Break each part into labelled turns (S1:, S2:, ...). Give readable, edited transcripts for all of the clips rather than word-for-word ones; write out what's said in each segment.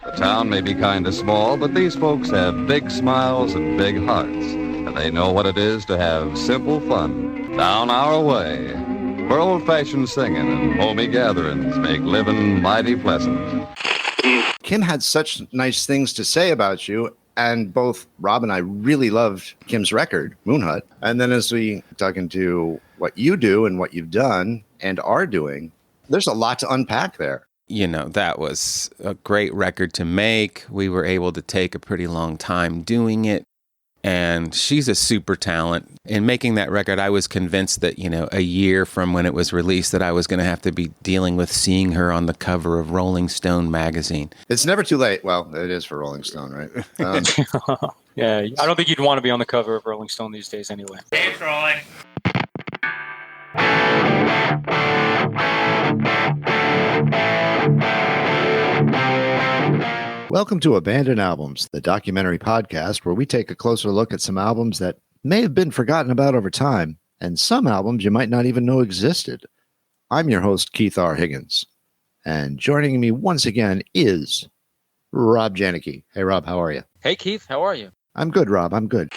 S1: The town may be kind of small, but these folks have big smiles and big hearts, and they know what it is to have simple fun down our way, where old-fashioned singing and homey gatherings make living mighty pleasant.
S2: Kim had such nice things to say about you, and both Rob and I really loved Kim's record, Moon Hut. And then as we dug into what you do and what you've done and are doing, there's a lot to unpack there.
S3: You know, that was a great record to make. We were able to take a pretty long time doing it. And she's a super talent. In making that record, I was convinced that, you know, a year from when it was released, that I was going to have to be dealing with seeing her on the cover of Rolling Stone magazine.
S2: It's never too late. Well, it is for Rolling Stone, right?
S4: Yeah, I don't think you'd want to be on the cover of Rolling Stone these days anyway.
S5: Hey, Troy.
S2: Welcome to Abandoned Albums, the documentary podcast where we take a closer look at some albums that may have been forgotten about over time, and some albums you might not even know existed. I'm your host, Keith R. Higgins, and joining me once again is Rob Janicki. Hey, Rob, how are you?
S4: Hey, Keith, how are you?
S2: I'm good, Rob. I'm good.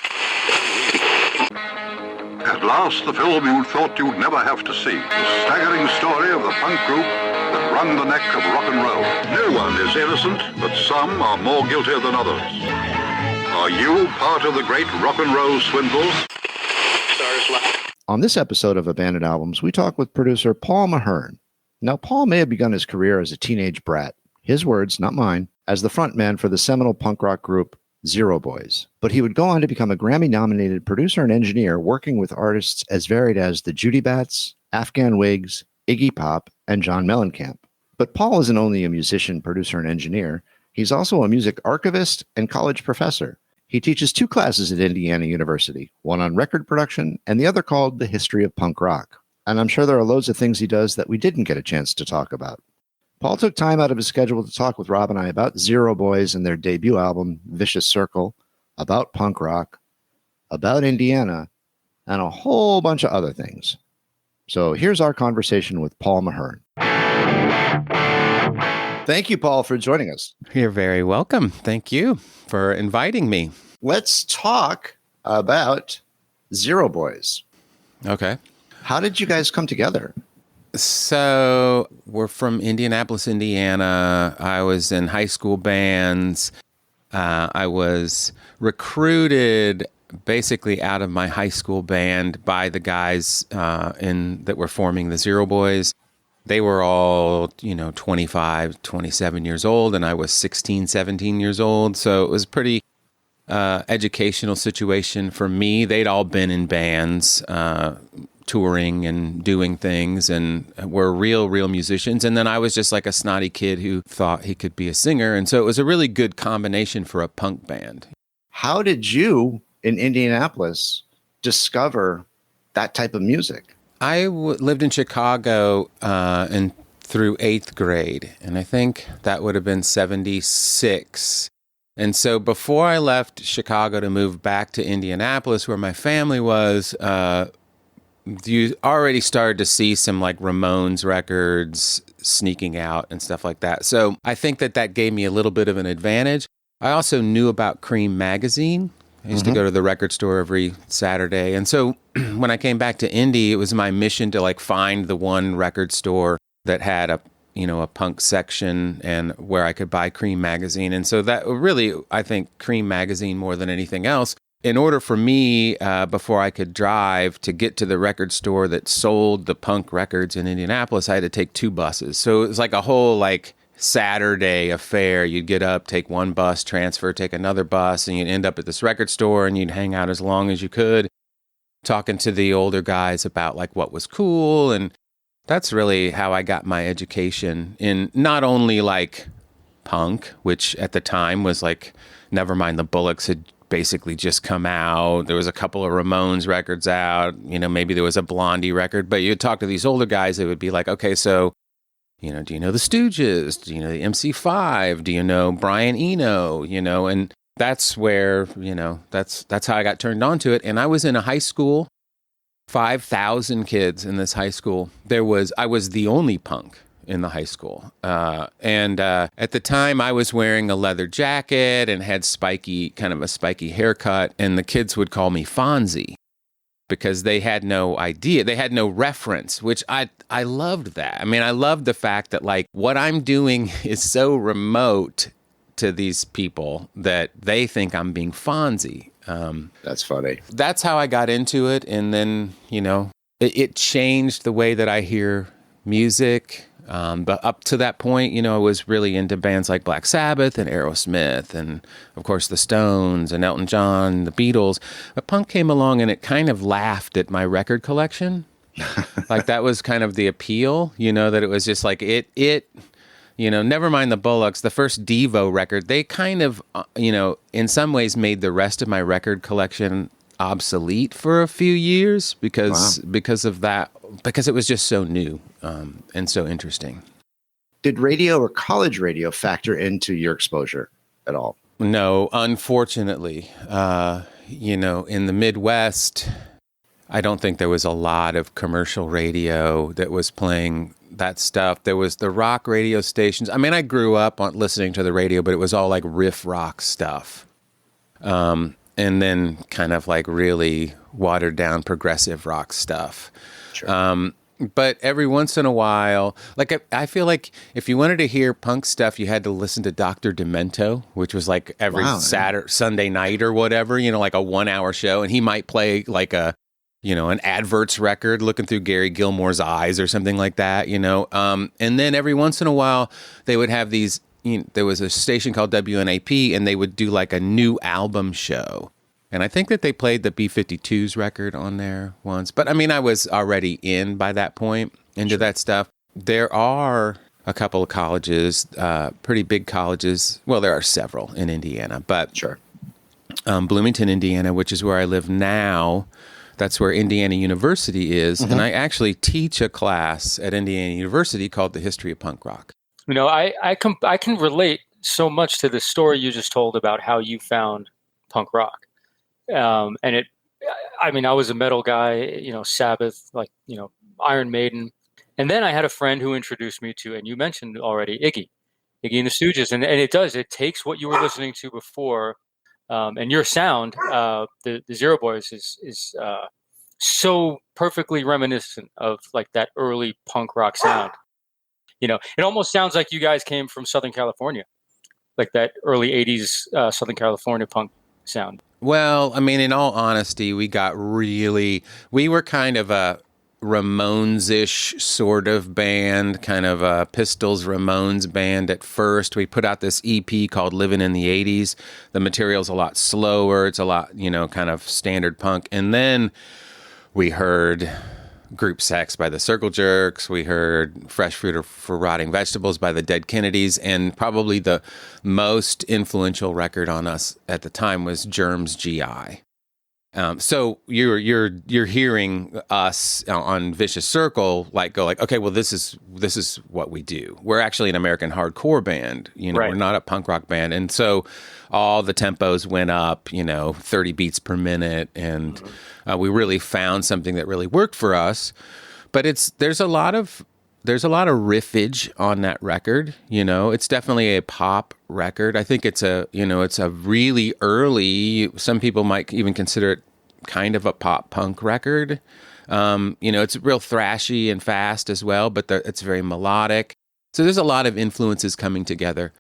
S6: At last, the film you thought you'd never have to see. The staggering story of the punk group that wrung the neck of rock and roll. No one is innocent, but some are more guilty than others. Are you part of the great rock and roll swindle?
S2: On this episode of Abandoned Albums, we talk with producer Paul Mahern. Now, Paul may have begun his career as a teenage brat, his words, not mine, as the frontman for the seminal punk rock group Zero Boys. But he would go on to become a Grammy-nominated producer and engineer, working with artists as varied as the Judy Bats, Afghan Whigs, Iggy Pop, and John Mellencamp. But Paul isn't only a musician, producer, and engineer. He's also a music archivist and college professor. He teaches 2 classes at Indiana University, one on record production and the other called The History of Punk Rock. And I'm sure there are loads of things he does that we didn't get a chance to talk about. Paul took time out of his schedule to talk with Rob and I about Zero Boys and their debut album, Vicious Circle, about punk rock, about Indiana, and a whole bunch of other things. So here's our conversation with Paul Mahern. Thank you, Paul, for joining us.
S3: You're very welcome. Thank you for inviting me.
S2: Let's talk about Zero Boys.
S3: Okay.
S2: How did you guys come together?
S3: So we're from Indianapolis, Indiana. I was in high school bands. I was recruited basically out of my high school band by the guys that were forming the Zero Boys. They were all, 25, 27 years old, and I was 16, 17 years old. So it was a pretty educational situation for me. They'd all been in bands, touring and doing things, and were real musicians. And then I was just like a snotty kid who thought he could be a singer. And so it was a really good combination for a punk band.
S2: How did you, in Indianapolis, discover that type of music?
S3: I lived in Chicago and through 8th grade, and I think that would have been 76. And so before I left Chicago to move back to Indianapolis, where my family was, you already started to see some like Ramones records sneaking out and stuff like that. So I think that gave me a little bit of an advantage. I also knew about Cream magazine. I used to go to the record store every Saturday. And so when I came back to Indy, it was my mission to like find the one record store that had a punk section and where I could buy Cream magazine. And so that really, I think Cream magazine more than anything else. In order for me, before I could drive to get to the record store that sold the punk records in Indianapolis, I had to take 2 buses. So it was like a whole Saturday affair. You'd get up, take one bus, transfer, take another bus, and you'd end up at this record store and you'd hang out as long as you could, talking to the older guys about what was cool. And that's really how I got my education in not only punk, which at the time was Nevermind the Bullocks had basically just come out. There was a couple of Ramones records out, maybe there was a Blondie record, but you'd talk to these older guys, they would be like, okay, so do you know the Stooges? Do you know the MC5? Do you know Brian Eno? And that's where, that's how I got turned on to it. And I was in a high school, 5,000 kids in this high school. I was the only punk in the high school. And at the time, I was wearing a leather jacket and had kind of a spiky haircut, and the kids would call me Fonzie because they had no idea. They had no reference, which I loved that. I mean, I loved the fact that, like, what I'm doing is so remote to these people that they think I'm being Fonzie.
S2: That's funny.
S3: That's how I got into it. And then, it changed the way that I hear music. But up to that point, I was really into bands like Black Sabbath and Aerosmith and, of course, the Stones and Elton John, the Beatles. But punk came along and it kind of laughed at my record collection. Like, that was kind of the appeal, that it was just like never mind the Bullocks, the first Devo record, they kind of, in some ways made the rest of my record collection obsolete for a few years because of that, because it was just so new and so interesting.
S2: Did radio or college radio factor into your exposure at all?
S3: No, unfortunately. In the Midwest, I don't think there was a lot of commercial radio that was playing that stuff. There was the rock radio stations. I mean, I grew up on listening to the radio, but it was all like riff rock stuff. And then kind of like really watered down progressive rock stuff. Sure. But every once in a while, like I feel like if you wanted to hear punk stuff, you had to listen to Dr. Demento, which was like every Sunday night or whatever, like a 1 hour show. And he might play like an adverts record, looking through Gary Gilmore's eyes or something like that, And then every once in a while, they would have these, there was a station called WNAP, and they would do like a new album show. And I think that they played the B-52s record on there once. But I mean, I was already in by that point into that stuff. There are a couple of colleges, pretty big colleges. Well, there are several in Indiana, but
S2: sure.
S3: Bloomington, Indiana, which is where I live now. That's where Indiana University is. Mm-hmm. And I actually teach a class at Indiana University called The History of Punk Rock.
S4: I can relate so much to the story you just told about how you found punk rock. I was a metal guy, Sabbath, Iron Maiden. And then I had a friend who introduced me to, and you mentioned already, Iggy and the Stooges. And it takes what you were listening to before. And your sound, the Zero Boys is so perfectly reminiscent of like that early punk rock sound. It almost sounds like you guys came from Southern California, like that early 80s Southern California punk sound.
S3: Well, I mean, in all honesty, we were kind of a Ramones-ish sort of band, kind of a Pistols Ramones band at first. We put out this EP called Living in the 80s. The material's a lot slower. It's a lot, kind of standard punk. And then we heard Group Sex by the Circle Jerks. We heard Fresh Fruit for Rotting Vegetables by the Dead Kennedys. And probably the most influential record on us at the time was Germ's GI. So you're hearing us on Vicious Circle go okay, well, this is what we do. We're actually an American hardcore band, right. We're not a punk rock band, and so all the tempos went up, 30 beats per minute, and we really found something that really worked for us. But there's a lot of riffage on that record. It's definitely a pop record. I think it's a really early, some people might even consider it kind of a pop punk record. It's real thrashy and fast as well, but it's very melodic. So there's a lot of influences coming together.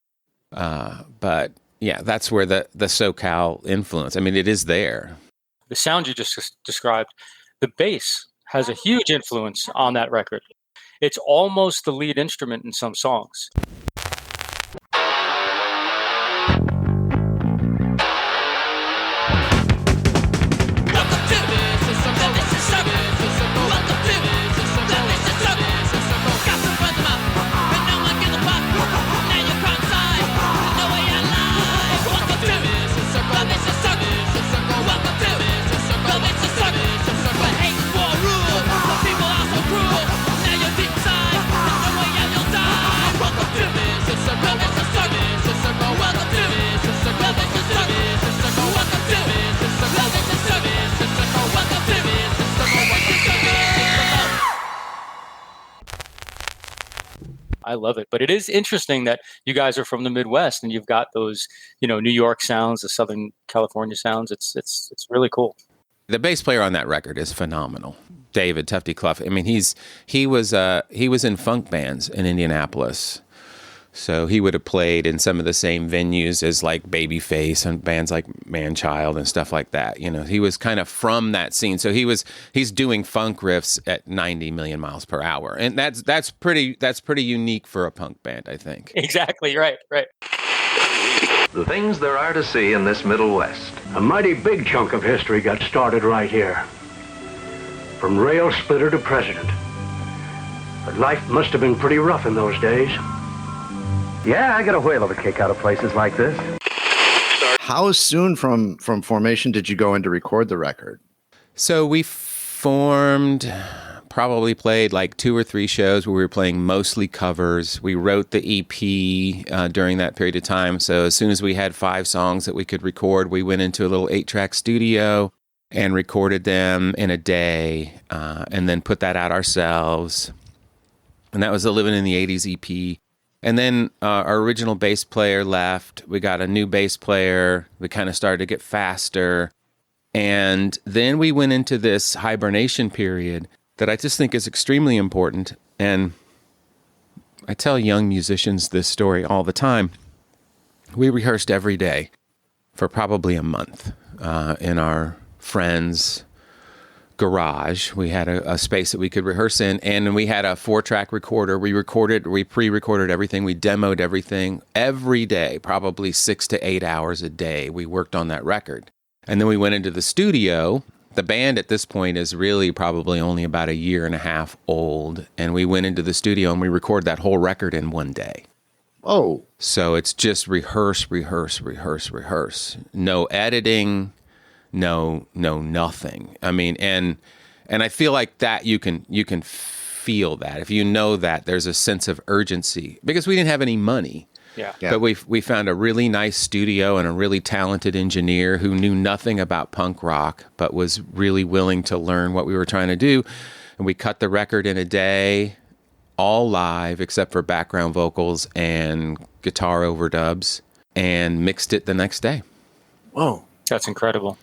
S3: But yeah, that's where the SoCal influence, it is there.
S4: The sound you just described, the bass has a huge influence on that record. It's almost the lead instrument in some songs.
S5: Welcome to
S4: I love it. But it is interesting that you guys are from the Midwest and you've got those, New York sounds, the Southern California sounds. It's really cool.
S3: The bass player on that record is phenomenal. David Tufty Clough. I mean, he was in funk bands in Indianapolis. So he would have played in some of the same venues as like Babyface and bands like Manchild and stuff like that. He was kind of from that scene. So he's doing funk riffs at 90 million miles per hour. And that's pretty unique for a punk band, I think.
S4: Exactly, right.
S5: The things there are to see in this Middle West.
S7: A mighty big chunk of history got started right here. From rail splitter to president. But life must have been pretty rough in those days.
S5: Yeah, I get a whale of a kick out of places like this.
S2: How soon from formation did you go in to record the record?
S3: So we formed, probably played like 2 or 3 shows where we were playing mostly covers. We wrote the EP during that period of time. So as soon as we had 5 songs that we could record, we went into a little 8-track studio and recorded them in a day, and then put that out ourselves. And that was the Living in the 80s EP. And then our original bass player left. We got a new bass player. We kind of started to get faster. And then we went into this hibernation period that I just think is extremely important. And I tell young musicians this story all the time. We rehearsed every day for probably a month in our friend's garage. We had a space that we could rehearse in, and we had a 4-track recorder. We pre-recorded everything. We demoed everything every day, probably 6 to 8 hours a day. We worked on that record. And then we went into the studio. The band at this point is really probably only about 1.5 years old. And we went into the studio and we recorded that whole record in one day.
S2: Oh.
S3: So it's just rehearse. No editing. No, nothing. I mean, and I feel like that you can feel that. If you know that, there's a sense of urgency because we didn't have any money.
S4: Yeah.
S3: But we found a really nice studio and a really talented engineer who knew nothing about punk rock, but was really willing to learn what we were trying to do. And we cut the record in a day, all live except for background vocals and guitar overdubs, and mixed it the next day.
S2: Whoa.
S4: That's incredible.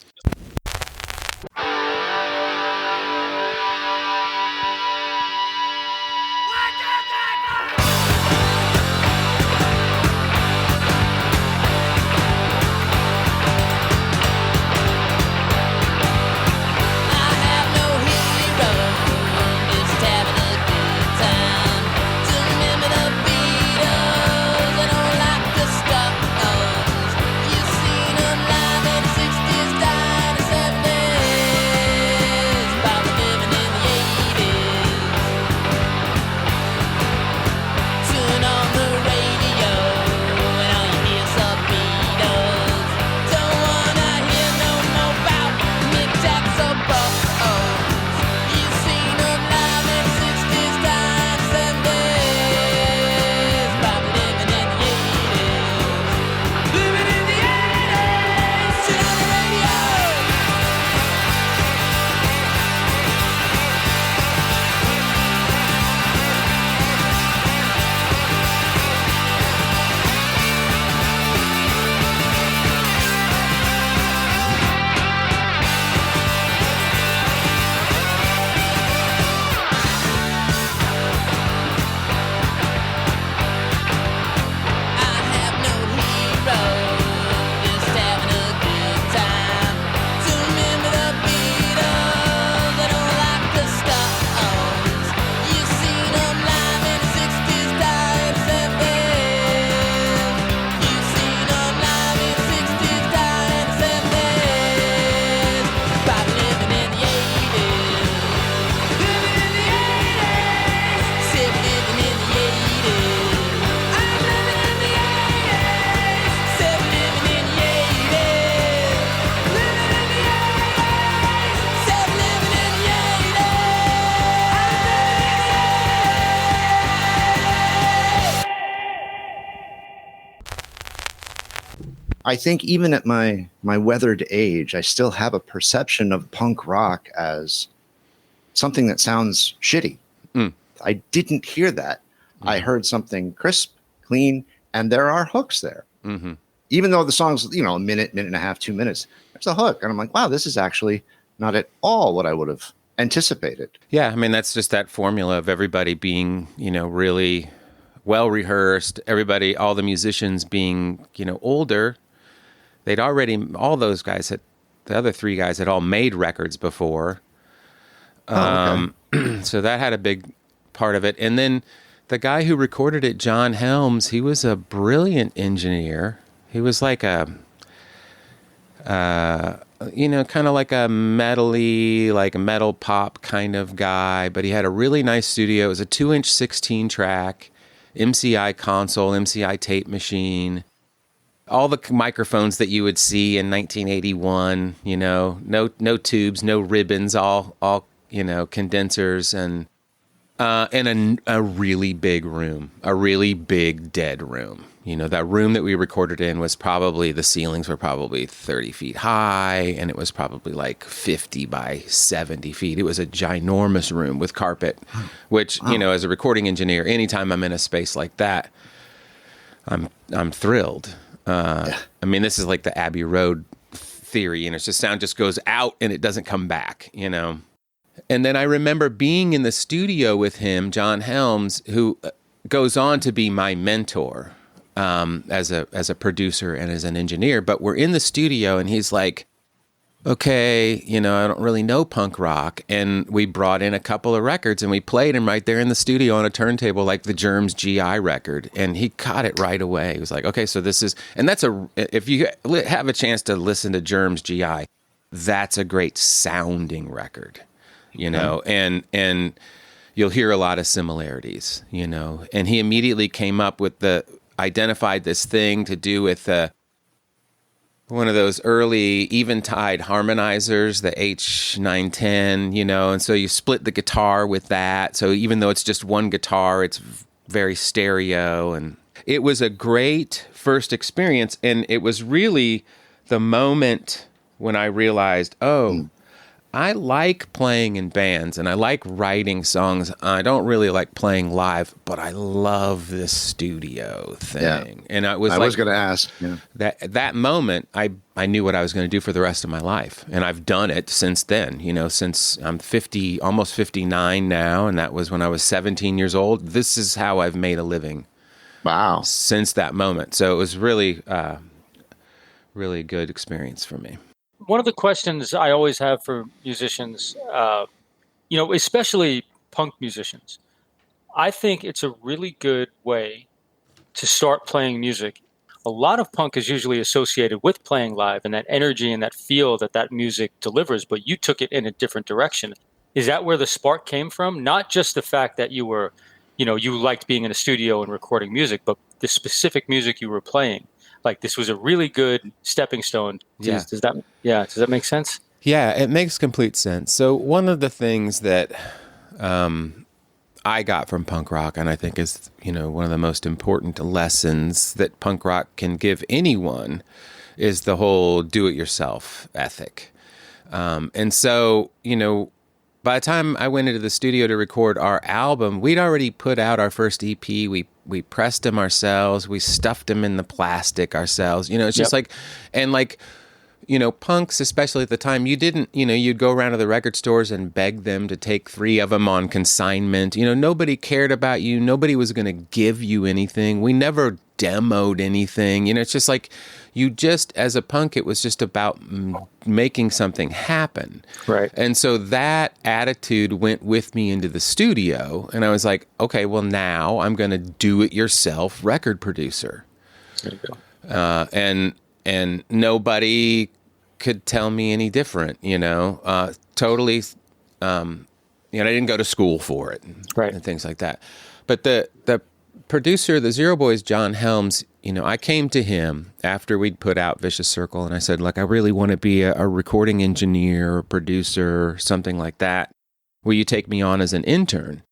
S2: I think even at my weathered age, I still have a perception of punk rock as something that sounds shitty. I didn't hear that I heard something crisp, clean, and there are hooks there.
S3: Mm-hmm.
S2: Even though the song's, a minute and a half, 2 minutes, there's a hook. And I'm like, wow, this is actually not at all what I would have anticipated.
S3: Yeah, I mean, that's just that formula of everybody being, really well rehearsed, everybody, all the musicians being, older. They'd already, all those guys the other three guys had all made records before.
S2: Okay.
S3: So that had a big part of it. And then the guy who recorded it, John Helms, he was a brilliant engineer. He was like kind of like a metal-y, like a metal pop kind of guy, but he had a really nice studio. It was a 2-inch 16-track MCI console, MCI tape machine. All the microphones that you would see in 1981, no tubes, no ribbons, all condensers, and a really big room, a really big dead room. That room that we recorded in was the ceilings were probably 30 feet high, and it was probably like 50 by 70 feet. It was a ginormous room with carpet, which, as a recording engineer, anytime I'm in a space like that, I'm thrilled. I mean, this is like the Abbey Road theory, it's just sound just goes out and it doesn't come back, And then I remember being in the studio with him, John Helms, who goes on to be my mentor as a producer and as an engineer. But we're in the studio and he's like, okay, I don't really know punk rock. And we brought in a couple of records and we played him right there in the studio on a turntable, like the Germs GI record. And he caught it right away. He was like, okay, so this is, and if you have a chance to listen to Germs GI, that's a great sounding record, and you'll hear a lot of similarities, and he immediately came up with identified this thing to do with one of those early Eventide harmonizers, the H910, and so you split the guitar with that. So even though it's just one guitar, it's very stereo. And it was a great first experience. And it was really the moment when I realized, I like playing in bands and I like writing songs. I don't really like playing live, but I love this studio thing. Yeah. And I was
S2: going to ask. Yeah.
S3: That moment, I knew what I was going to do for the rest of my life. And I've done it since then, since I'm 50, almost 59 now. And that was when I was 17 years old. This is how I've made a living.
S2: Wow.
S3: Since that moment. So it was really, really good experience for me.
S4: One of the questions I always have for musicians, especially punk musicians, I think it's a really good way to start playing music. A lot of punk is usually associated with playing live and that energy and that feel that music delivers, but you took it in a different direction. Is that where the spark came from? Not just the fact that you were, you liked being in a studio and recording music, but the specific music you were playing. Like this was a really good stepping stone. Does that make sense?
S3: Yeah, it makes complete sense. So one of the things that I got from punk rock, and I think is, one of the most important lessons that punk rock can give anyone, is the whole do-it-yourself ethic. And so, by the time I went into the studio to record our album, we'd already put out our first EP. We pressed them ourselves. We stuffed them in the plastic ourselves. It's just punks, especially at the time, you didn't, you'd go around to the record stores and beg them to take 3 of them on consignment. Nobody cared about you. Nobody was going to give you anything. We never demoed anything. It's just like as a punk, it was just about making something happen.
S4: Right.
S3: And so that attitude went with me into the studio. And I was like, okay, well, now I'm going to do-it-yourself record producer.
S4: There you go.
S3: And nobody could tell me any different, totally, I didn't go to school for it,
S4: right,
S3: and things like that. But the producer, the Zero Boys, John Helms, I came to him after we'd put out Vicious Circle, and I said, I really want to be a recording engineer, or producer, something like that. Will you take me on as an intern?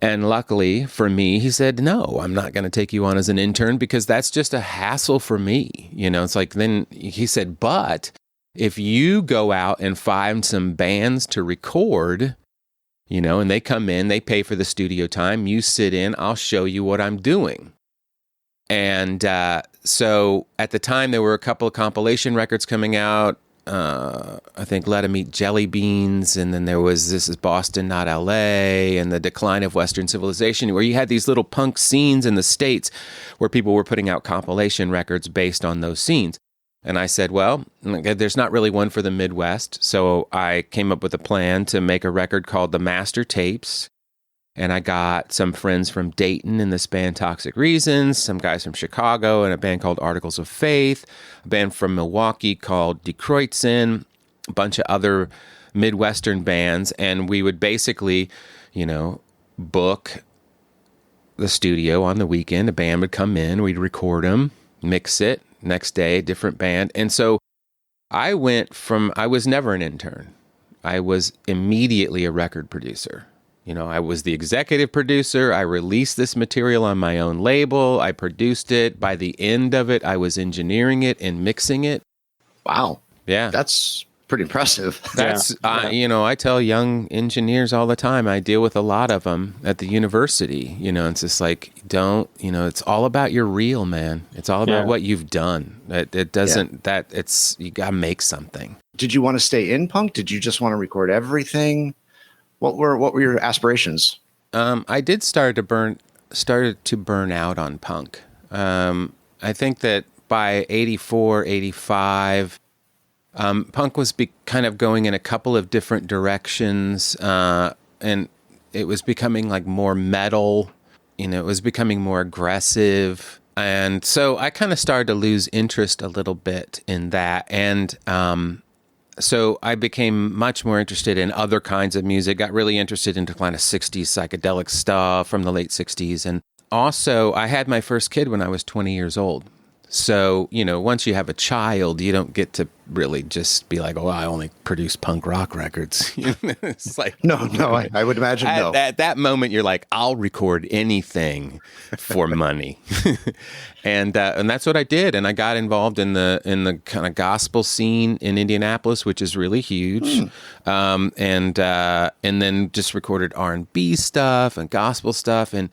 S3: And luckily for me, he said, no, I'm not going to take you on as an intern because that's just a hassle for me. It's like, then he said, but if you go out and find some bands to record, and they come in, they pay for the studio time. You sit in, I'll show you what I'm doing. And so at the time, there were a couple of compilation records coming out. I think Let 'Em Eat Jelly Beans, and then there was This Is Boston, Not L.A., and The Decline of Western Civilization, where you had these little punk scenes in the States where people were putting out compilation records based on those scenes. And I said, well, there's not really one for the Midwest, so I came up with a plan to make a record called The Master Tapes. And I got some friends from Dayton in this band Toxic Reasons, some guys from Chicago in a band called Articles of Faith, a band from Milwaukee called Die Kreuzen, a bunch of other Midwestern bands. And we would basically, book the studio on the weekend. A band would come in, we'd record them, mix it, next day, different band. And so I was never an intern. I was immediately a record producer. I was the executive producer. I released this material on my own label. I produced it. By the end of it, I was engineering it and mixing it.
S2: Wow.
S3: Yeah.
S2: That's pretty impressive.
S3: That's, I tell young engineers all the time, I deal with a lot of them at the university, it's just like, it's all about your reel, man. It's all about what you've done. It doesn't, you got to make something. Did
S2: you want to stay in punk? Did you just want to record everything? What were your aspirations?
S3: I did started to burn out on punk. I think that by 84, 85, punk was kind of going in a couple of different directions, and it was becoming like more metal. It was becoming more aggressive, and so I kind of started to lose interest a little bit in that, and so I became much more interested in other kinds of music, got really interested into kind of 60s psychedelic stuff from the late 60s. And also, I had my first kid when I was 20 years old. So, once you have a child, you don't get to really just be like, oh, I only produce punk rock records. It's like,
S2: no, I would imagine no.
S3: At that moment, you're like, I'll record anything for money. And that's what I did. And I got involved in the kind of gospel scene in Indianapolis, which is really huge. And then just recorded R&B stuff and gospel stuff and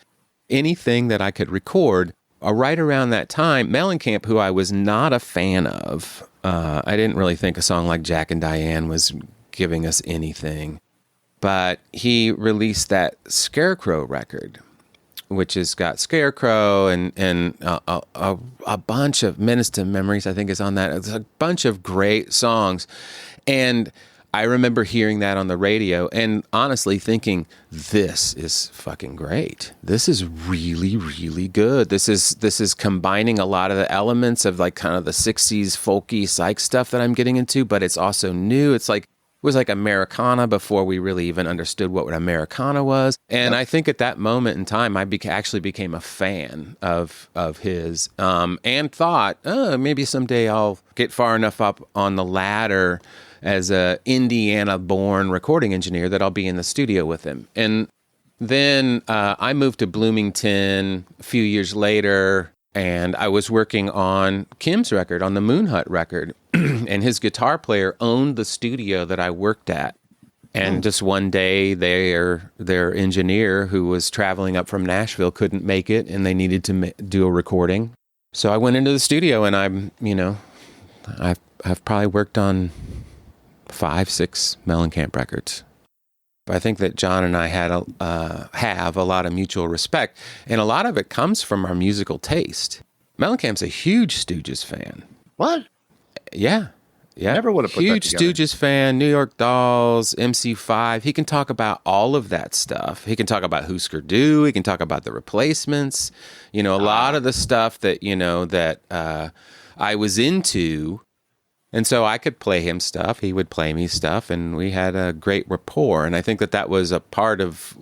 S3: anything that I could record. Right around that time, Mellencamp, who I was not a fan of, I didn't really think a song like Jack and Diane was giving us anything, but he released that Scarecrow record, which has got Scarecrow and a bunch of Minister Memories, I think is on that. It's a bunch of great songs. And I remember hearing that on the radio and honestly thinking, this is fucking great. This is really, really good. This is combining a lot of the elements of like kind of the 60s folky psych stuff that I'm getting into, but it's also new. It was like Americana before we really even understood what Americana was. And I think at that moment in time, I actually became a fan of his and thought, maybe someday I'll get far enough up on the ladder as a Indiana-born recording engineer that I'll be in the studio with him. And then I moved to Bloomington a few years later, and I was working on Kim's record, on the Moon Hut record, and his guitar player owned the studio that I worked at. And just one day, their engineer, who was traveling up from Nashville, couldn't make it, and they needed to do a recording. So I went into the studio, and I've probably worked on 5-6 Mellencamp records. But I think that John and I have a lot of mutual respect, and a lot of it comes from our musical taste. Mellencamp's a huge Stooges fan.
S2: What?
S3: Yeah.
S2: Never would have put
S3: huge
S2: that together.
S3: Stooges fan, New York Dolls, MC5. He can talk about all of that stuff. He can talk about Husker Du. He can talk about the Replacements. A lot of the stuff that I was into. And so I could play him stuff, he would play me stuff, and we had a great rapport. And I think that was a part of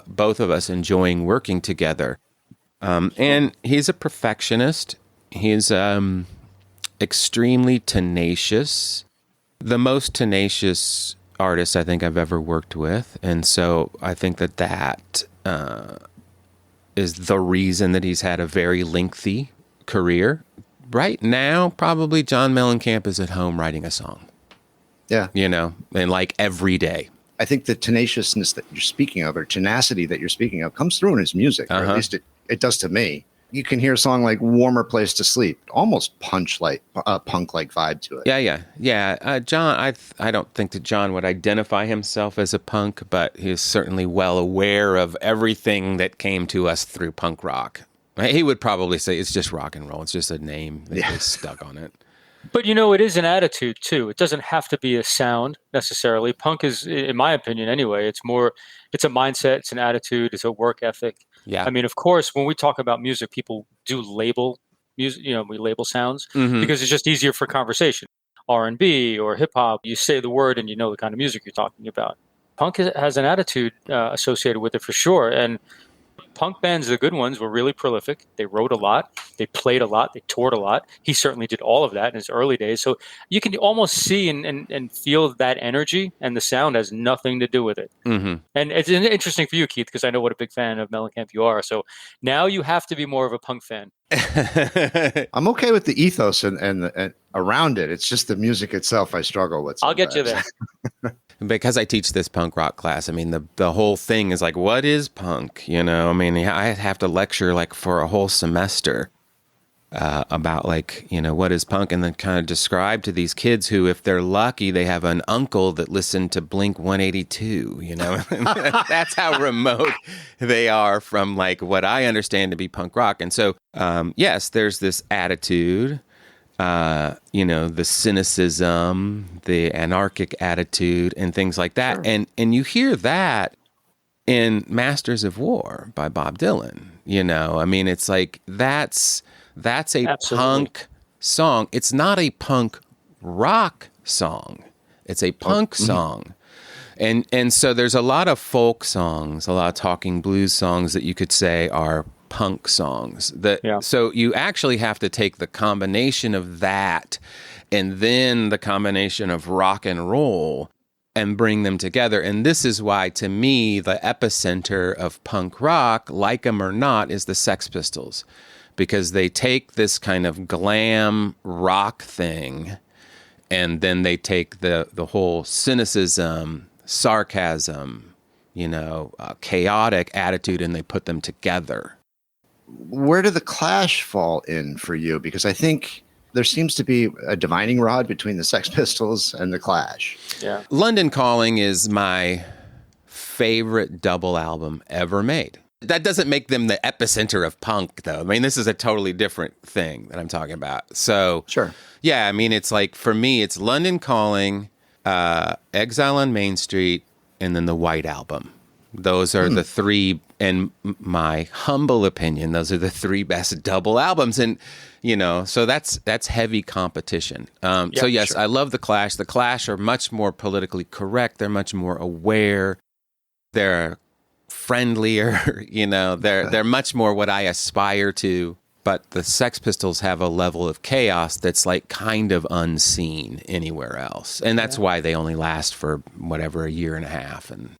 S3: both of us enjoying working together. And he's a perfectionist. He's extremely tenacious, the most tenacious artist I think I've ever worked with. And so I think that is the reason that he's had a very lengthy career. Right now, probably John Mellencamp is at home writing a song.
S2: Yeah.
S3: And like every day.
S2: I think the tenaciousness that you're speaking of, or tenacity that you're speaking of, comes through in his music, or at least it does to me. You can hear a song like "Warmer Place to Sleep," almost punk-like vibe to it.
S3: Yeah. John, I don't think that John would identify himself as a punk, but he's certainly well aware of everything that came to us through punk rock. He would probably say it's just rock and roll. It's just a name that they stuck on it.
S4: But, it is an attitude, too. It doesn't have to be a sound, necessarily. Punk is, in my opinion anyway, it's a mindset, it's an attitude, it's a work ethic.
S3: Yeah.
S4: I mean, of course, when we talk about music, people do label music, we label sounds because it's just easier for conversation. R&B or hip-hop, you say the word and you know the kind of music you're talking about. Punk has an attitude associated with it for sure. And punk bands, the good ones, were really prolific. They wrote a lot. They played a lot. They toured a lot. He certainly did all of that in his early days. So you can almost see and feel that energy, and the sound has nothing to do with it. And it's interesting for you, Keith, because I know what a big fan of Mellencamp you are. So now you have to be more of a punk fan.
S2: I'm okay with the ethos and around it. It's just the music itself I struggle with sometimes.
S4: I'll get you there.
S3: Because I teach this punk rock class, I mean, the whole thing is like, what is punk? I mean, I have to lecture like for a whole semester about like, what is punk? And then kind of describe to these kids who, if they're lucky, they have an uncle that listened to Blink 182, That's how remote they are from like what I understand to be punk rock. And so, yes, there's this attitude, the cynicism, the anarchic attitude, and things like that. Sure. And you hear that in Masters of War by Bob Dylan. I mean, it's like that's a Absolutely. Punk song. It's not a punk rock song. It's a punk song. And so there's a lot of folk songs, a lot of talking blues songs that you could say are punk songs. So you actually have to take the combination of that and then the combination of rock and roll and bring them together. And this is why, to me, the epicenter of punk rock, like 'em or not, is the Sex Pistols. Because they take this kind of glam rock thing and then they take the whole cynicism, sarcasm, chaotic attitude, and they put them together.
S2: Where did the Clash fall in for you? Because I think there seems to be a divining rod between the Sex Pistols and the Clash.
S4: Yeah.
S3: London Calling is my favorite double album ever made. That doesn't make them the epicenter of punk, though. I mean, this is a totally different thing that I'm talking about. So,
S2: sure. Yeah,
S3: I mean, it's like, for me, it's London Calling, Exile on Main Street, and then the White Album. Those are the three, in my humble opinion, those are the three best double albums. And, so that's heavy competition. So, yes, sure. I love the Clash. The Clash are much more politically correct. They're much more aware. They're friendlier, they're much more what I aspire to. But the Sex Pistols have a level of chaos that's like kind of unseen anywhere else. And that's why they only last for whatever, a year and a half. And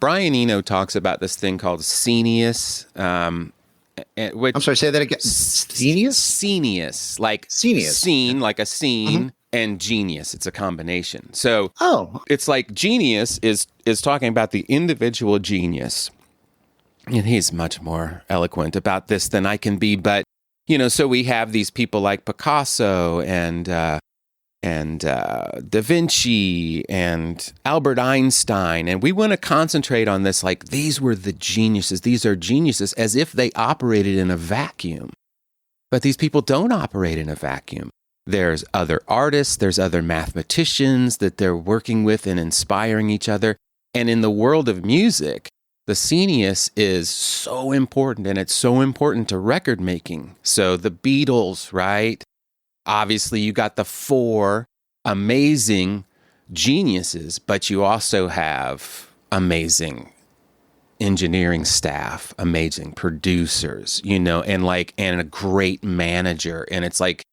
S3: Brian Eno talks about this thing called scenius. Which,
S2: I'm sorry, say that again. Scenius?
S3: Scenius, like
S2: Scenius.
S3: scene, like a scene, and genius. It's a combination. So it's like genius is talking about the individual genius. And he's much more eloquent about this than I can be. But, so we have these people like Picasso and Da Vinci and Albert Einstein. And we want to concentrate on this like these were the geniuses. These are geniuses as if they operated in a vacuum. But these people don't operate in a vacuum. There's other artists, there's other mathematicians that they're working with and inspiring each other. And in the world of music, the scenius is so important, and it's so important to record making. So the Beatles, right? Obviously, you got the 4 amazing geniuses, but you also have amazing engineering staff, amazing producers, and a great manager. And it's like,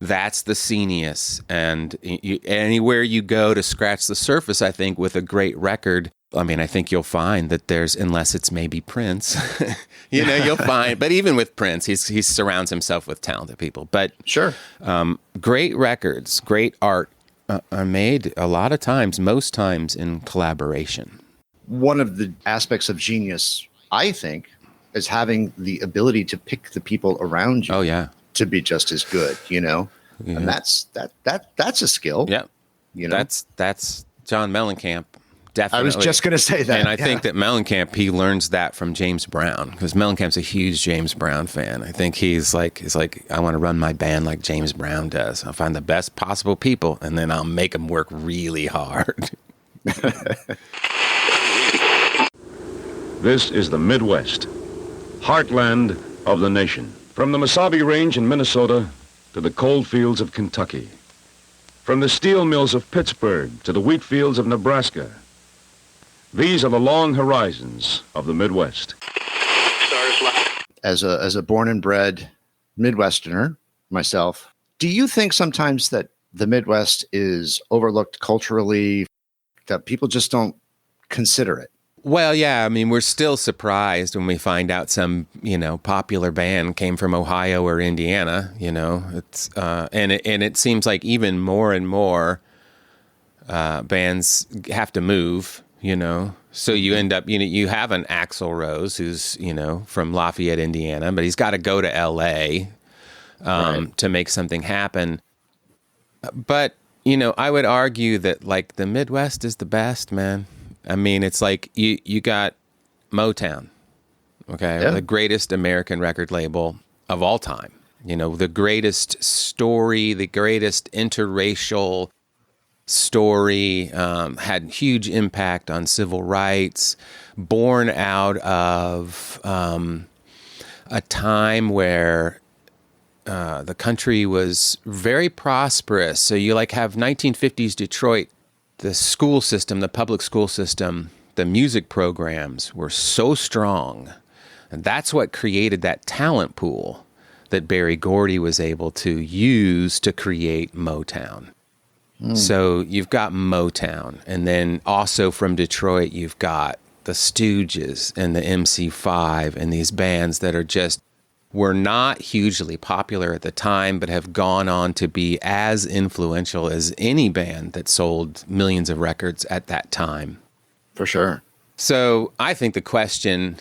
S3: that's the scenius. And anywhere you go to scratch the surface, I think, with a great record, I think you'll find that unless it's maybe Prince, you'll find, but even with Prince, he surrounds himself with talented people. But
S2: sure,
S3: great records, great art are made a lot of times, most times in collaboration.
S2: One of the aspects of genius, I think, is having the ability to pick the people around you.
S3: Oh yeah,
S2: to be just as good,
S3: Yeah.
S2: And that's a skill.
S3: Yeah, that's John Mellencamp. Definitely.
S2: I was just going to say that.
S3: And I think that Mellencamp, he learns that from James Brown, because Mellencamp's a huge James Brown fan. I think he's like, I want to run my band like James Brown does. I'll find the best possible people, and then I'll make them work really hard.
S8: This is the Midwest, heartland of the nation. From the Mesabi Range in Minnesota to the coal fields of Kentucky. From the steel mills of Pittsburgh to the wheat fields of Nebraska. These are the long horizons of the Midwest.
S2: As a born and bred Midwesterner myself, do you think sometimes that the Midwest is overlooked culturally, that people just don't consider it?
S3: Well, yeah, we're still surprised when we find out some, popular band came from Ohio or Indiana, it's, and it seems like even more and more bands have to move, so you end up, you have an Axl Rose who's, from Lafayette, Indiana, but he's got to go to LA to make something happen. But, I would argue that like the Midwest is the best, man. It's like you got Motown, okay? Yeah. The greatest American record label of all time. The greatest story, the greatest interracial story, had huge impact on civil rights, born out of a time where the country was very prosperous. So you have 1950s Detroit. The school system, the public school system, the music programs were so strong. And that's what created that talent pool that Berry Gordy was able to use to create Motown. So you've got Motown. And then also from Detroit, you've got the Stooges and the MC5 and these bands that were not hugely popular at the time, but have gone on to be as influential as any band that sold millions of records at that time.
S2: For sure.
S3: So I think the question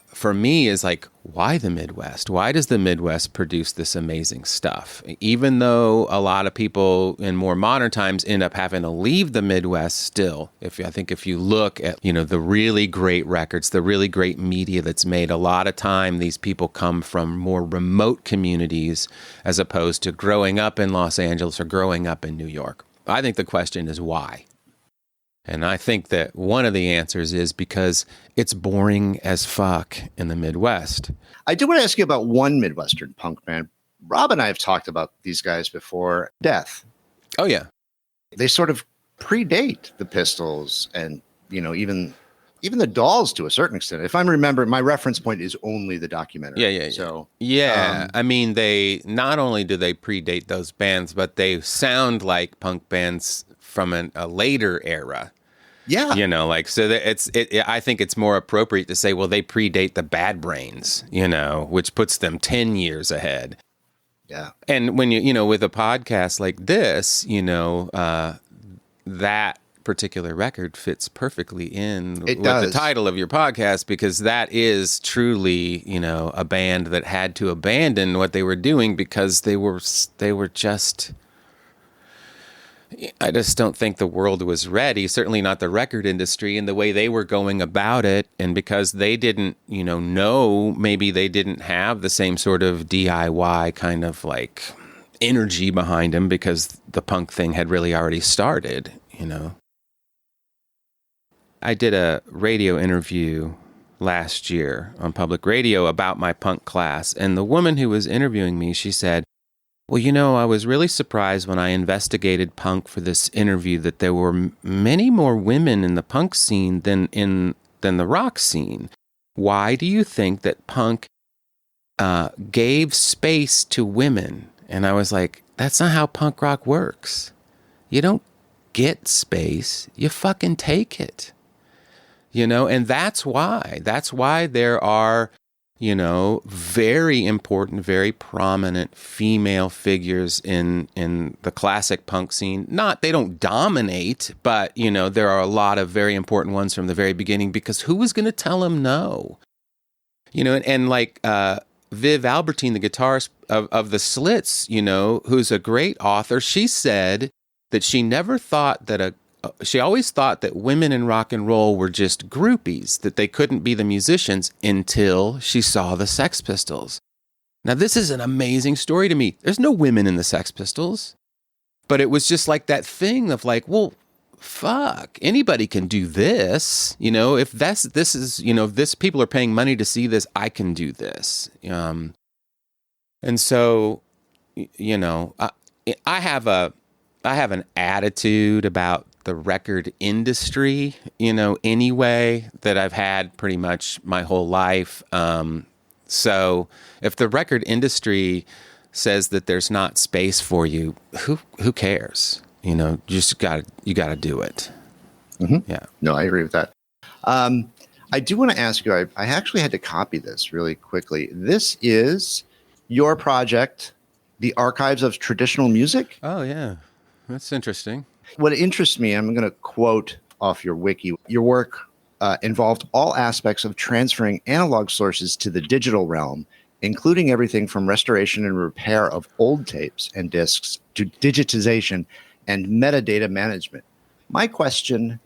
S3: for me is why the Midwest? Why does the Midwest produce this amazing stuff? Even though a lot of people in more modern times end up having to leave the Midwest still. If you look at, the really great records, the really great media that's made, a lot of time these people come from more remote communities as opposed to growing up in Los Angeles or growing up in New York. I think the question is why? And I think that one of the answers is because it's boring as fuck in the Midwest.
S2: I do want to ask you about one Midwestern punk band. Rob and I have talked about these guys before. Death.
S3: Oh, yeah.
S2: They sort of predate the Pistols and, even the Dolls to a certain extent. If I remember, my reference point is only the documentary.
S3: Yeah.
S2: So,
S3: they not only do they predate those bands, but they sound like punk bands from a later era.
S2: Yeah.
S3: You know, like, so that I think it's more appropriate to say, well, they predate the Bad Brains, you know, which puts them 10 years ahead.
S2: Yeah.
S3: And when you know, with a podcast like this, you know, that particular record fits perfectly in with the title of your podcast, because that is truly, you know, a band that had to abandon what they were doing because they were just, I just don't think the world was ready, certainly not the record industry and the way they were going about it. And because they didn't, you know, maybe they didn't have the same sort of DIY kind of like energy behind them, because the punk thing had really already started, you know. I did a radio interview last year on public radio about my punk class, and the woman who was interviewing me, she said, well, you know, I was really surprised when I investigated punk for this interview that there were many more women in the punk scene than the rock scene. Why do you think that punk gave space to women? And I was like, that's not how punk rock works. You don't get space, you fucking take it. You know, and that's why there are, you know, very important, very prominent female figures in the classic punk scene. They don't dominate, but, you know, there are a lot of very important ones from the very beginning, because who was going to tell them no? You know, and like Viv Albertine, the guitarist of the Slits, you know, who's a great author, she said that she never thought that she always thought that women in rock and roll were just groupies, that they couldn't be the musicians, until she saw the Sex Pistols. Now, this is an amazing story to me. There's no women in the Sex Pistols, but it was just like that thing of like, well, fuck, anybody can do this. You know, if this is, you know, if this people are paying money to see this, I can do this. And so, you know, I have an attitude about the record industry, you know, anyway, that I've had pretty much my whole life. So if the record industry says that there's not space for you, who cares? You know, you gotta do it.
S2: Mm-hmm.
S3: Yeah.
S2: No, I agree with that. I do want to ask you, I actually had to copy this really quickly. This is your project, The Archives of Traditional Music?
S3: Oh, yeah. That's interesting.
S2: What interests me, I'm going to quote off your wiki, your work involved all aspects of transferring analog sources to the digital realm, including everything from restoration and repair of old tapes and discs to digitization and metadata management. My question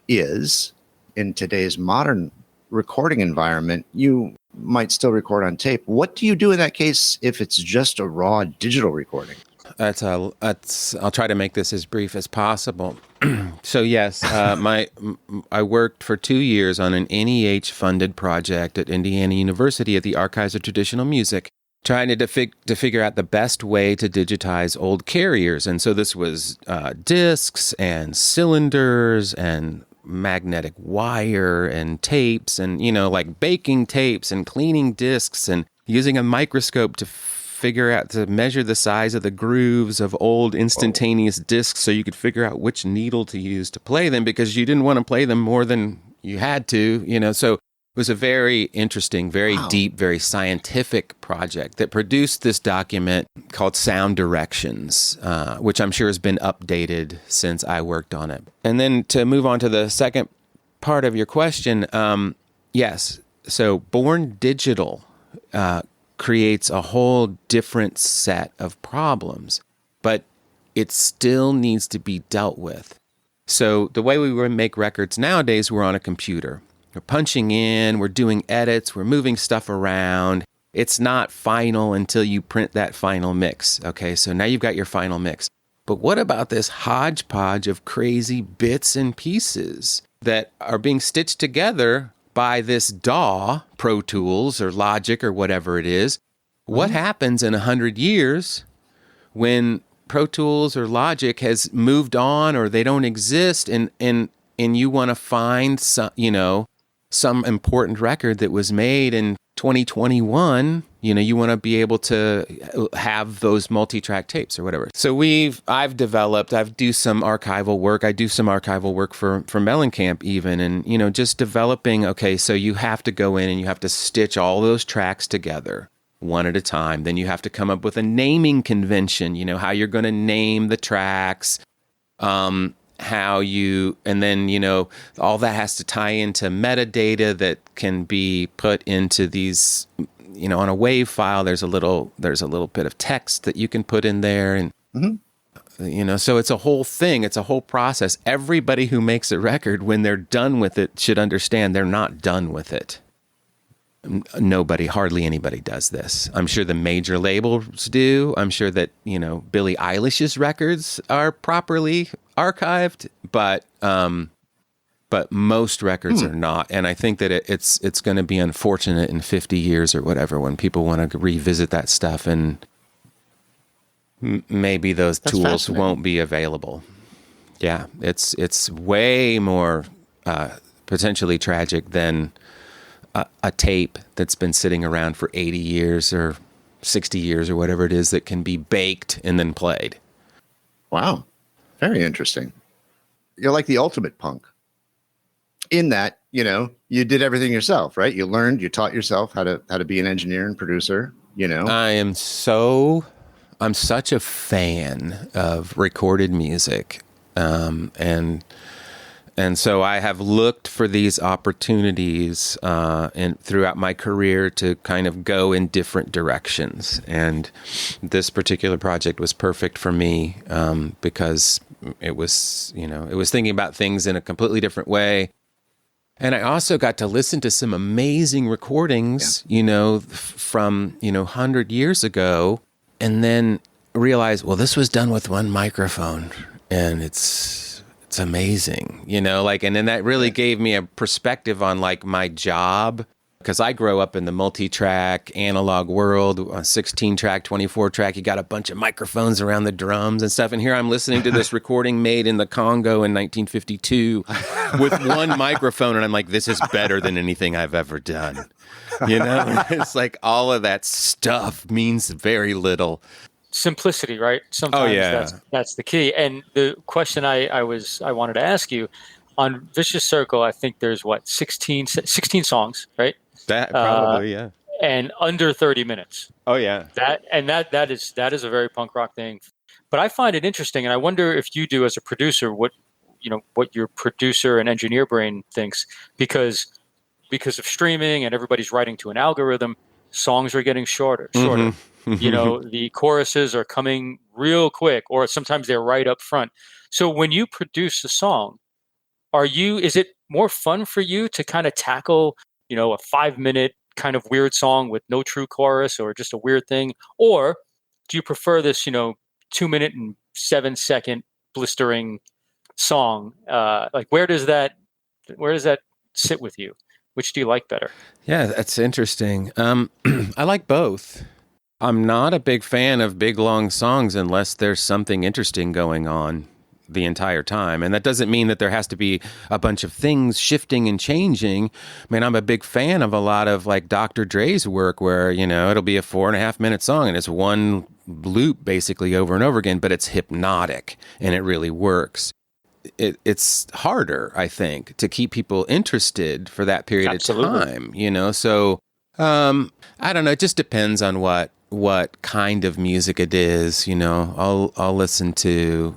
S2: is, in today's modern recording environment, you might still record on tape. What do you do in that case if it's just a raw digital recording?
S3: I'll try to make this as brief as possible. So yes, I worked for 2 years on an NEH-funded project at Indiana University at the Archives of Traditional Music, trying to figure out the best way to digitize old carriers. And so this was discs and cylinders and magnetic wire and tapes and, you know, like baking tapes and cleaning discs and using a microscope to measure the size of the grooves of old instantaneous discs so you could figure out which needle to use to play them, because you didn't want to play them more than you had to, you know. So it was a very interesting, very deep, very scientific project that produced this document called Sound Directions, which I'm sure has been updated since I worked on it. And then to move on to the second part of your question, yes, so Born Digital creates a whole different set of problems, but it still needs to be dealt with. So the way we make records nowadays, we're on a computer. We're punching in, we're doing edits, we're moving stuff around. It's not final until you print that final mix. Okay, so now you've got your final mix. But what about this hodgepodge of crazy bits and pieces that are being stitched together by this DAW, Pro Tools or Logic or whatever it is? What happens in 100 years when Pro Tools or Logic has moved on or they don't exist, and you want to find some, you know, some important record that was made in 2021, you want to be able to have those multi-track tapes or whatever. So I do some archival work. I do some archival work for Mellencamp even, and, just developing, okay, so you have to go in and you have to stitch all those tracks together one at a time. Then you have to come up with a naming convention, how you're going to name the tracks, and then, all that has to tie into metadata that can be put into these, on a WAV file. There's a little bit of text that you can put in there. And, so it's a whole thing. It's a whole process. Everybody who makes a record, when they're done with it, should understand they're not done with it. Hardly anybody does this. I'm sure the major labels do. I'm sure that, Billie Eilish's records are properly archived, but most records are not. And I think that it's going to be unfortunate in 50 years or whatever when people want to revisit that stuff, and maybe those tools won't be available. Yeah, it's way more potentially tragic than a tape that's been sitting around for 80 years or 60 years or whatever it is that can be baked and then played.
S2: Wow. Very interesting. You're like the ultimate punk in that, you did everything yourself, right? You learned, you taught yourself how to be an engineer and producer,
S3: I'm such a fan of recorded music. And so I have looked for these opportunities throughout my career to kind of go in different directions. And this particular project was perfect for me because it was thinking about things in a completely different way. And I also got to listen to some amazing recordings, from, 100 years ago, and then realize, well, this was done with one microphone, and it's amazing, and then that really gave me a perspective on my job, because I grow up in the multi-track analog world, 16 track, 24 track, you got a bunch of microphones around the drums and stuff. And here I'm listening to this recording made in the Congo in 1952 with one microphone. And I'm like, this is better than anything I've ever done. It's like all of that stuff means very little.
S4: Simplicity, right? Sometimes that's the key. And the question I wanted to ask you on Vicious Circle, I think there's 16 songs, right?
S3: That probably, yeah.
S4: And under 30 minutes.
S3: Oh yeah.
S4: That is a very punk rock thing. But I find it interesting, and I wonder if you do as a producer what your producer and engineer brain thinks, because of streaming and everybody's writing to an algorithm, songs are getting shorter.
S3: Mm-hmm.
S4: The choruses are coming real quick, or sometimes they're right up front. So when you produce a song, is it more fun for you to kind of tackle, a 5-minute kind of weird song with no true chorus or just a weird thing? Or do you prefer this, 2-minute and 7-second blistering song? Where does that sit with you? Which do you like better?
S3: Yeah, that's interesting. I like both. I'm not a big fan of big, long songs unless there's something interesting going on the entire time. And that doesn't mean that there has to be a bunch of things shifting and changing. I mean, I'm a big fan of a lot of Dr. Dre's work where, it'll be a 4.5-minute song and it's one loop basically over and over again, but it's hypnotic and it really works. It's harder, I think, to keep people interested for that period of time, So, I don't know. It just depends on what kind of music it is. I'll listen to,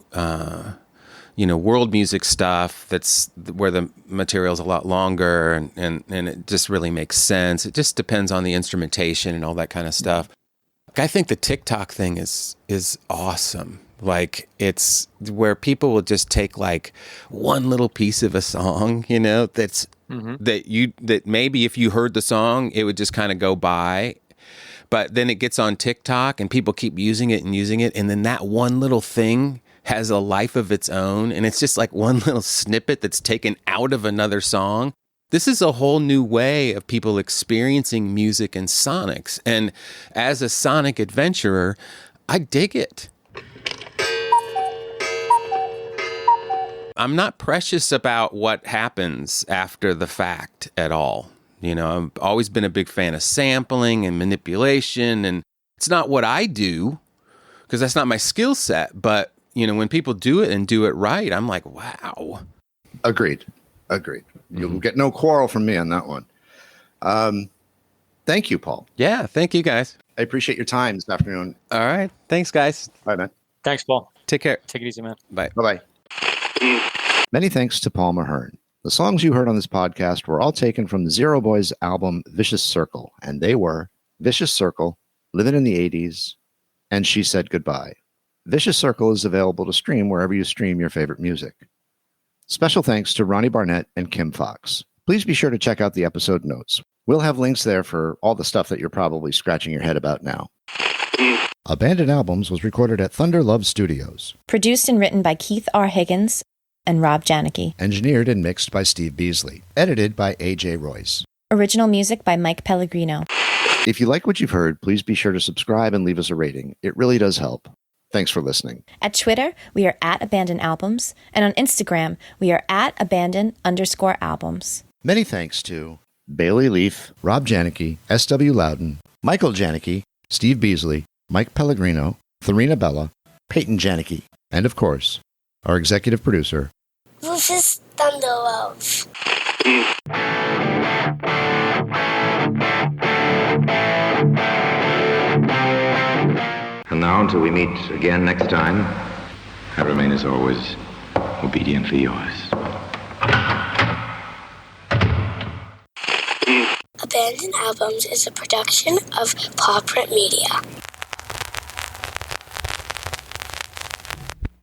S3: world music stuff that's where the material's a lot longer and it just really makes sense. It just depends on the instrumentation and all that kind of stuff. I think the TikTok thing is awesome. It's where people will just take one little piece of a song, that's that maybe if you heard the song, it would just kind of go by. But then it gets on TikTok and people keep using it. And then that one little thing has a life of its own. And it's just one little snippet that's taken out of another song. This is a whole new way of people experiencing music and sonics. And as a sonic adventurer, I dig it. I'm not precious about what happens after the fact at all. You know, I've always been a big fan of sampling and manipulation, and it's not what I do because that's not my skill set. But, you know, when people do it and do it right, I'm like, wow.
S2: Agreed. You'll get no quarrel from me on that one. Thank you, Paul.
S3: Yeah, thank you, guys.
S2: I appreciate your time this afternoon.
S3: All right. Thanks, guys.
S2: Bye, man.
S4: Thanks, Paul.
S3: Take care.
S4: Take it easy, man.
S3: Bye.
S2: Bye-bye. Many thanks to Paul Mahern. The songs you heard on this podcast were all taken from the Zero Boys album Vicious Circle, and they were Vicious Circle, Living in the 80s, and She Said Goodbye. Vicious Circle is available to stream wherever you stream your favorite music. Special thanks to Ronnie Barnett and Kim Fox. Please be sure to check out the episode notes. We'll have links there for all the stuff that you're probably scratching your head about now. Abandoned Albums was recorded at Thunderlove Studios.
S9: Produced and written by Keith R. Higgins and Rob Janicki.
S2: Engineered and mixed by Steve Beasley. Edited by A.J. Royce.
S9: Original music by Mike Pellegrino.
S2: If you like what you've heard, please be sure to subscribe and leave us a rating. It really does help. Thanks for listening.
S9: At Twitter, we are at Abandoned Albums, and on Instagram, we are at Abandoned_albums.
S2: Many thanks to Bailey Leaf, Rob Janicki, S.W. Loudon, Michael Janicki, Steve Beasley, Mike Pellegrino, Tharina Bella, Peyton Janicki, and of course, our executive producer,
S10: Rufus Thunderlove.
S5: And now, until we meet again next time, I remain as always obediently yours.
S10: Abandoned Albums is a production of Paw Print Media.